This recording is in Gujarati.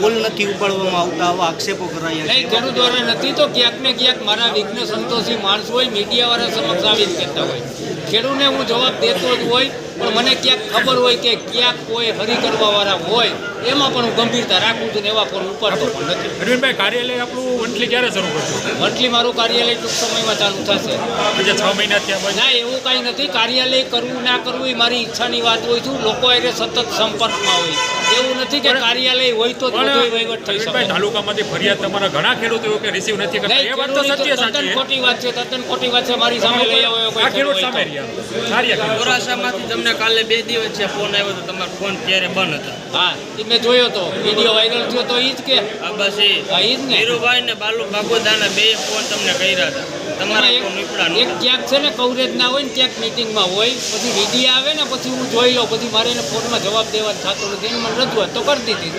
પોલ નથી ઉપાડવામાં આવતા, આવા આક્ષેપો કરાયા નહીં, ખેડૂત દ્વારા નથી તો ક્યાંક ને ક્યાંક મારા વિઘ્ન સંતોષી માણસ હોય, મીડિયાવાળા સમક્ષ આવી જ કહેતા હોય. ખેડૂતને હું જવાબ દેતો જ હોય, પણ મને ક્યાંક ખબર હોય કે ક્યાંક કોઈ હરી કરવાવાળા હોય, એમાં પણ હું ગંભીરતા રાખું છું ને એવા પણ ઉપાડતો પણ નથી. અરવિંદભાઈ, કાર્યાલય આપણું વંથલી ક્યારે શરૂ કરશું? વંથલી મારું કાર્યાલય ટૂંક સમયમાં ચાલુ થશે. પછી 6 મહિના થયા? ના, એવું કાંઈ નથી. કાર્યાલય કરવું ના કરવું એ મારી ઈચ્છાની વાત હોય છું. લોકો એને સતત સંપર્કમાં હોય, એવું નથી કે કાર્યાલય હોય તો જ બધો વહીવટ થઈ શકે. તાલુકામાંથી ફરિયાદ તમારા ઘણા ખેડૂતો એવું કે રિસીવ નથી કરતા, એ વાત તો સત્ય સાચી તદ્દન ખોટી વાત છે, તદ્દન ખોટી વાત છે. મારી સામે લઈ આવ્યો કોઈ ખેડૂત સામે રહ્યા. મોરાસામાંથી તમને કાલે 2 દિવસ છે ફોન આવ્યો તો તમારો ફોન ત્યારે બંધ હતા. હા, એ મેં જોયો તો વિડીયો વાયરલ થયો તો ઈ જ કે બસ ઈ જ ને. ધીરુભાઈ ને બાબુદાના 2 ફોન તમને કર્યા હતા, તમારા ફોન ઉપડા એક ક્યાંક છે ને કવરેજ ના હોય ને ક્યાંક મિટિંગમાં હોય, પછી વિડીયો આવે ને પછી હું જોઈ લઉં, પછી મારે એને ફોનમાં જવાબ દેવાનું થતો નથી. એને મને રજૂઆત તો કરી દીધી.